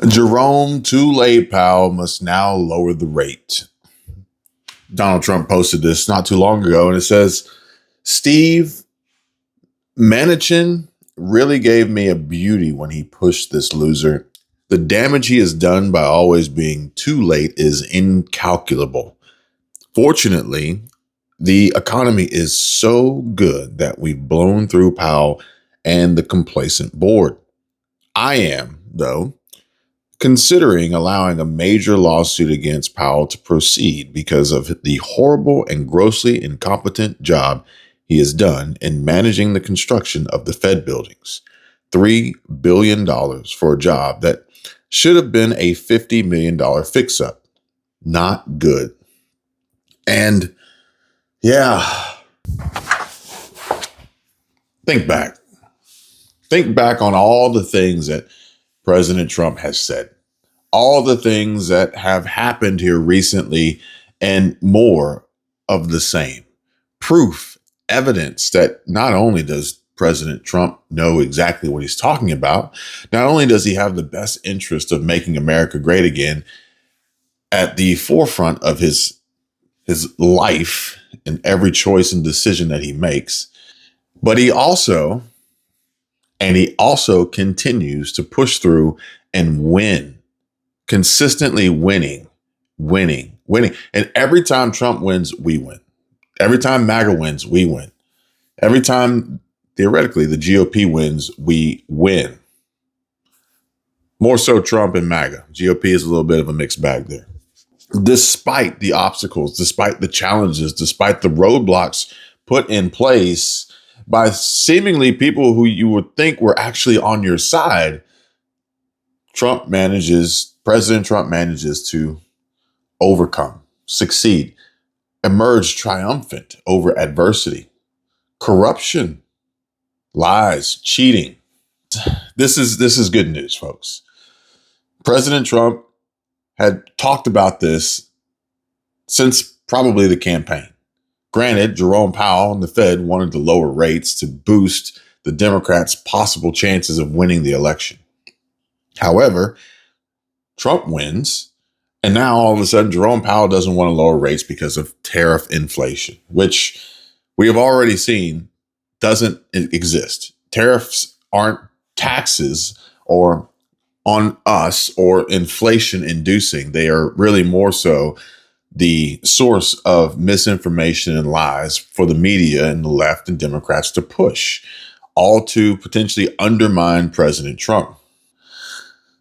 Jerome, too late, Powell must now lower the rate. Donald Trump posted this not too long ago, and it says, Steve Mnuchin really gave me a beauty when he pushed this loser. The damage he has done by always being too late is incalculable. Fortunately, the economy is so good that we've blown through Powell and the complacent board. I am, though, considering allowing a major lawsuit against Powell to proceed because of the horrible and grossly incompetent job he has done in managing the construction of the Fed buildings. $3 billion for a job that should have been a $50 million fix-up. Not good. And yeah, think back. Think back on all the things that President Trump has said, all the things that have happened here recently, and more of the same. Proof, evidence that not only does President Trump know exactly what he's talking about, not only does he have the best interest of making America great again at the forefront of his life in every choice and decision that he makes, but he also continues to push through and win, consistently winning. And every time Trump wins, we win. Every time MAGA wins, we win. Every time, theoretically, the GOP wins, we win. More so Trump and MAGA. GOP is a little bit of a mixed bag there. Despite the obstacles, despite the challenges, despite the roadblocks put in place by seemingly people who you would think were actually on your side, President Trump manages to overcome, succeed, emerge triumphant over adversity, corruption, lies, cheating. This is good news, folks. President Trump had talked about this since probably the campaign. Granted, Jerome Powell and the Fed wanted to lower rates to boost the Democrats' possible chances of winning the election. However, Trump wins, and now all of a sudden Jerome Powell doesn't want to lower rates because of tariff inflation, which we have already seen doesn't exist. Tariffs aren't taxes or on us or inflation inducing. They are really more so the source of misinformation and lies for the media and the left and Democrats to push, all to potentially undermine President Trump.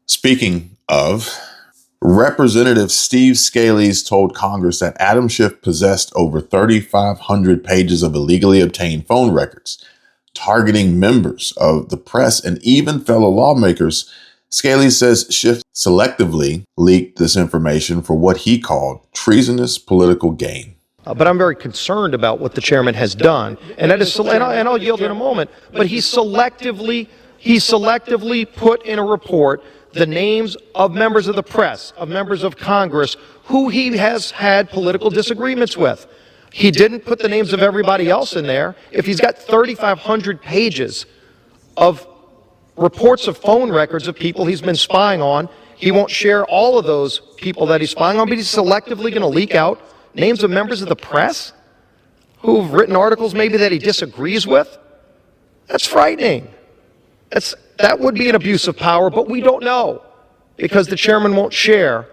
Speaking of, Representative Steve Scalise told Congress that Adam Schiff possessed over 3,500 pages of illegally obtained phone records, targeting members of the press and even fellow lawmakers. Scalise says Schiff selectively leaked this information for what he called treasonous political gain. But I'm very concerned about what the chairman has done, and that is, and I'll yield in a moment. But he selectively put in a report the names of members of the press, of members of Congress, who he has had political disagreements with. He didn't put the names of everybody else in there. If he's got 3,500 pages of reports of phone records of people he's been spying on, he won't share all of those people that he's spying on, but he's selectively going to leak out names of members of the press who've written articles maybe that he disagrees with. That's frightening. That would be an abuse of power, but we don't know because the chairman won't share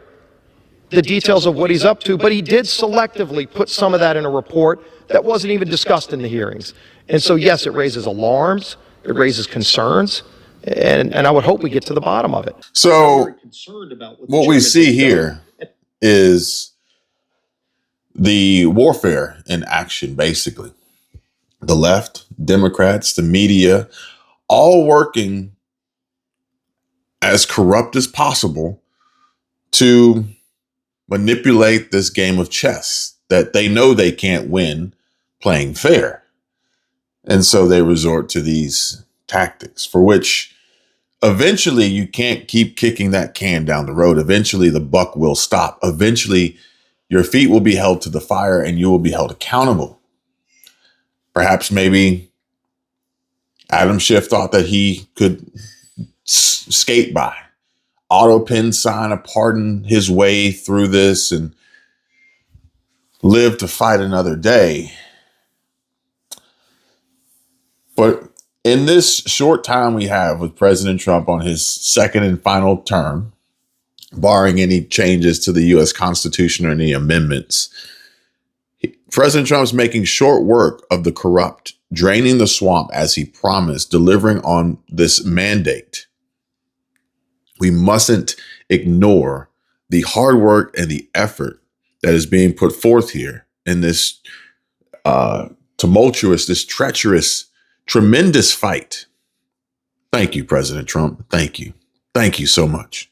the details of what he's up to, but he did selectively put some of that in a report that wasn't even discussed in the hearings. And so, yes, it raises alarms, it raises concerns, and I would hope we get to the bottom of it. So what we see here is the warfare in action, basically. The left, Democrats, the media, all working as corrupt as possible to manipulate this game of chess that they know they can't win playing fair. And so they resort to these tactics for which eventually you can't keep kicking that can down the road. Eventually the buck will stop. Eventually your feet will be held to the fire and you will be held accountable. Perhaps maybe Adam Schiff thought that he could skate by auto pen sign a pardon his way through this and live to fight another day. But in this short time we have with President Trump on his second and final term, barring any changes to the U.S. Constitution or any amendments, President Trump's making short work of the corrupt, draining the swamp as he promised, delivering on this mandate. We mustn't ignore the hard work and the effort that is being put forth here in this tumultuous, this treacherous, tremendous fight. Thank you, President Trump. Thank you. Thank you so much.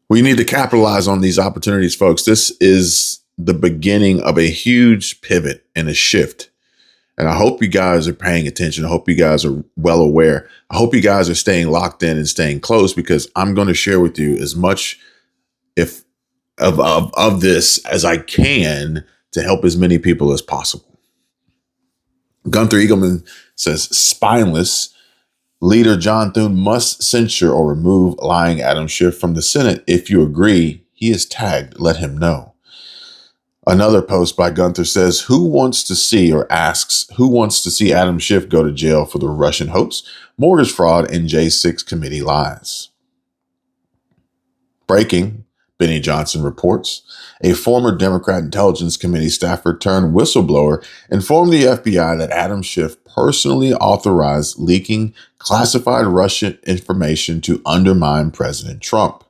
We need to capitalize on these opportunities, folks. This is the beginning of a huge pivot and a shift. And I hope you guys are paying attention. I hope you guys are well aware. I hope you guys are staying locked in and staying close, because I'm going to share with you as much of this as I can to help as many people as possible. Gunther Eagleman says, spineless leader John Thune must censure or remove lying Adam Schiff from the Senate. If you agree, he is tagged. Let him know. Another post by Gunther says, who wants to see Adam Schiff go to jail for the Russian hoax, mortgage fraud, and J6 committee lies? Breaking, Benny Johnson reports, a former Democrat Intelligence Committee staffer turned whistleblower informed the FBI that Adam Schiff personally authorized leaking classified Russian information to undermine President Trump.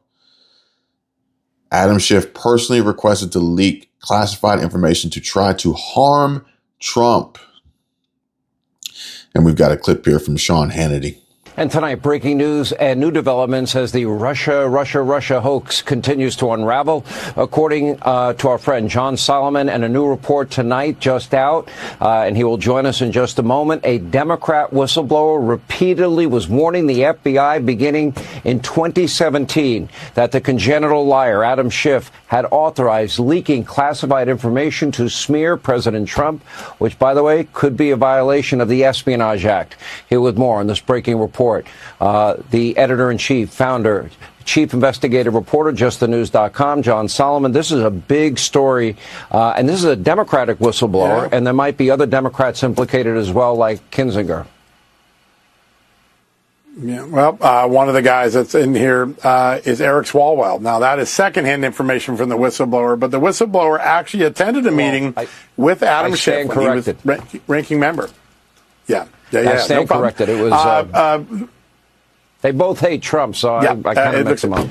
Adam Schiff personally requested to leak classified information to try to harm Trump. And we've got a clip here from Sean Hannity. And tonight, breaking news and new developments as the Russia hoax continues to unravel. According to our friend John Solomon, and a new report tonight just out, and he will join us in just a moment, a Democrat whistleblower repeatedly was warning the FBI beginning in 2017 that the congenital liar Adam Schiff had authorized leaking classified information to smear President Trump, which, by the way, could be a violation of the Espionage Act. Here with more on this breaking report. The editor-in-chief, founder, chief investigative reporter, justthenews.com, John Solomon. This is a big story, and this is a Democratic whistleblower, and there might be other Democrats implicated as well, like Kinzinger. Yeah, well, one of the guys that's in here is Eric Swalwell. Now, that is secondhand information from the whistleblower, but the whistleblower actually attended a meeting with Adam Schiff when he was ranking member. Yeah. I stand corrected. It was. They both hate Trump, so I kind of mix them up.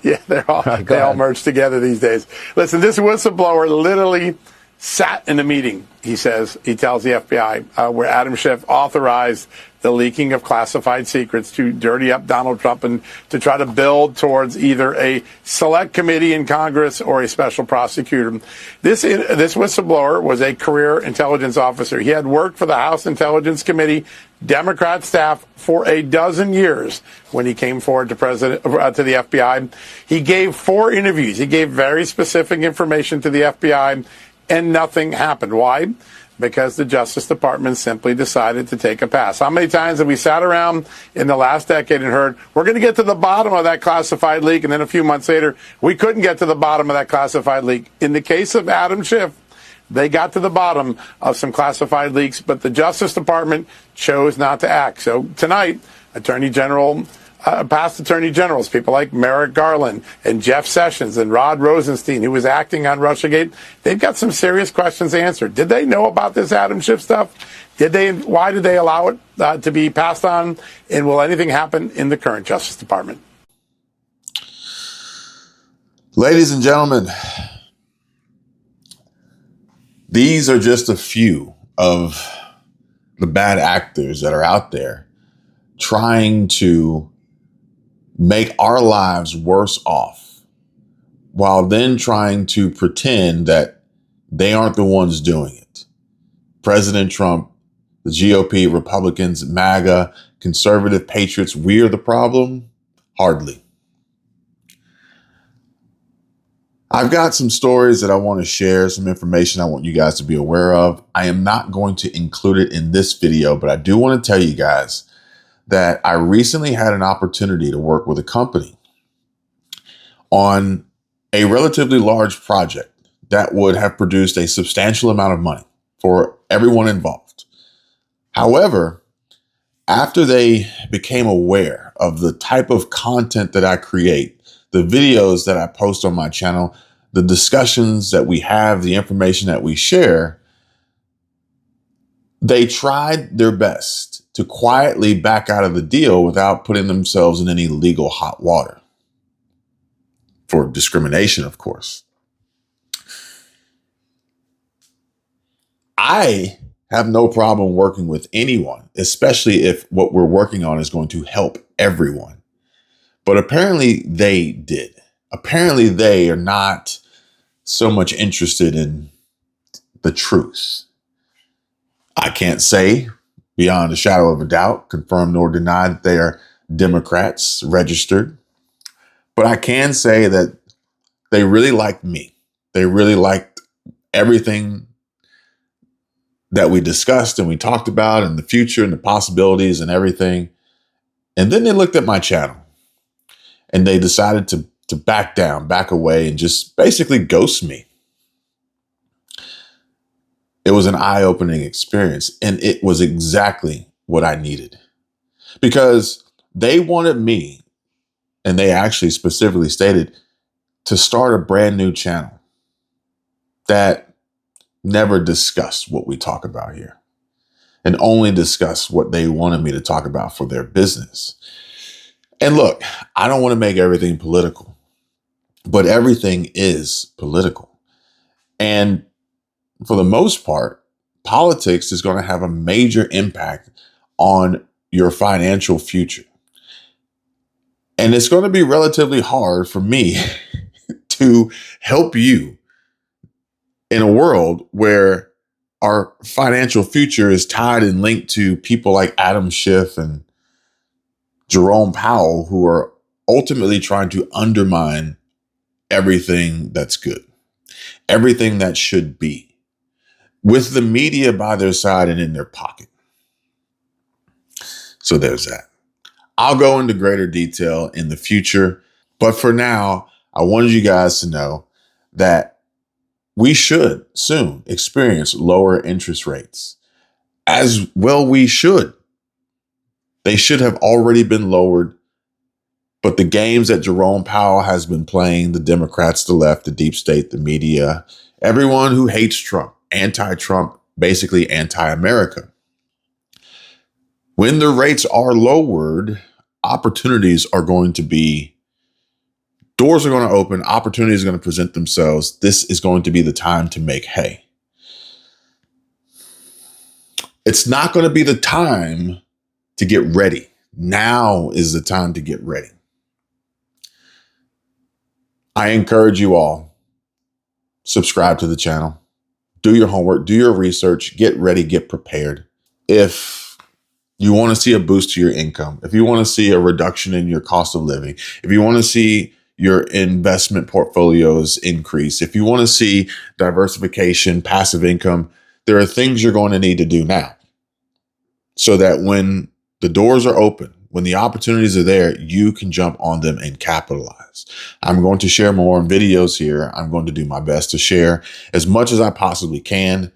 Yeah, they all merge together these days. Listen, this whistleblower literally sat in a meeting, he tells the FBI, where Adam Schiff authorized the leaking of classified secrets to dirty up Donald Trump and to try to build towards either a select committee in Congress or a special prosecutor. This whistleblower was a career intelligence officer. He had worked for the House Intelligence Committee, Democrat staff for a dozen years when he came forward to the FBI. He gave 4 interviews. He gave very specific information to the FBI, and nothing happened. Why? Because the Justice Department simply decided to take a pass. How many times have we sat around in the last decade and heard, we're going to get to the bottom of that classified leak, and then a few months later, we couldn't get to the bottom of that classified leak. In the case of Adam Schiff, they got to the bottom of some classified leaks, but the Justice Department chose not to act. So tonight, past attorney generals, people like Merrick Garland and Jeff Sessions and Rod Rosenstein, who was acting on Russiagate, they've got some serious questions answered. Did they know about this Adam Schiff stuff? Why did they allow it to be passed on? And will anything happen in the current Justice Department? Ladies and gentlemen, these are just a few of the bad actors that are out there trying to make our lives worse off, while then trying to pretend that they aren't the ones doing it. President Trump, the GOP, Republicans, MAGA, conservative patriots, we are the problem? Hardly. I've got some stories that I want to share, some information I want you guys to be aware of. I am not going to include it in this video, but I do want to tell you guys that I recently had an opportunity to work with a company on a relatively large project that would have produced a substantial amount of money for everyone involved. However, after they became aware of the type of content that I create, the videos that I post on my channel, the discussions that we have, the information that we share, they tried their best to quietly back out of the deal without putting themselves in any legal hot water. For discrimination, of course. I have no problem working with anyone, especially if what we're working on is going to help everyone. But apparently they did. Apparently they are not so much interested in the truth. I can't say beyond a shadow of a doubt, confirm nor deny that they are Democrats registered. But I can say that they really liked me. They really liked everything that we discussed and we talked about and the future and the possibilities and everything. And then they looked at my channel and they decided to back down, back away, and just basically ghost me. It was an eye-opening experience, and it was exactly what I needed. Because they wanted me, and they actually specifically stated, to start a brand new channel that never discussed what we talk about here and only discuss what they wanted me to talk about for their business. And look, I don't want to make everything political, but everything is political. And for the most part, politics is going to have a major impact on your financial future. And it's going to be relatively hard for me to help you in a world where our financial future is tied and linked to people like Adam Schiff and Jerome Powell, who are ultimately trying to undermine everything that's good, everything that should be, with the media by their side and in their pocket. So there's that. I'll go into greater detail in the future, but for now, I wanted you guys to know that we should soon experience lower interest rates. As well we should. They should have already been lowered, but the games that Jerome Powell has been playing, the Democrats, the left, the deep state, the media, everyone who hates Trump, anti-Trump, basically anti-America. When the rates are lowered, opportunities are going to be, doors are going to open, opportunities are going to present themselves. This is going to be the time to make hay. It's not going to be the time to get ready. Now is the time to get ready. I encourage you all, subscribe to the channel, do your homework, do your research, get ready, get prepared. If you want to see a boost to your income, if you want to see a reduction in your cost of living, if you want to see your investment portfolios increase, if you want to see diversification, passive income, there are things you're going to need to do now so that when the doors are open, when the opportunities are there, you can jump on them and capitalize. I'm going to share more videos here. I'm going to do my best to share as much as I possibly can.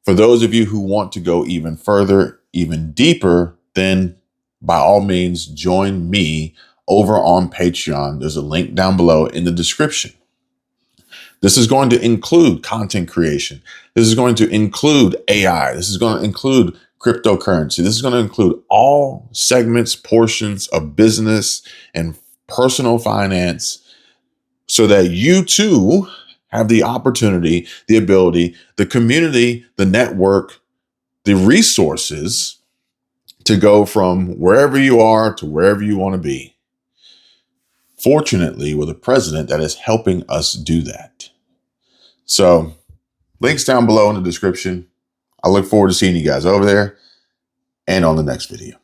For those of you who want to go even further, even deeper, then by all means, join me over on Patreon. There's a link down below in the description. This is going to include content creation. This is going to include AI. This is going to include cryptocurrency. This is going to include all segments, portions of business and personal finance so that you too have the opportunity, the ability, the community, the network, the resources to go from wherever you are to wherever you want to be. Fortunately, with a president that is helping us do that. So, links down below in the description. I look forward to seeing you guys over there and on the next video.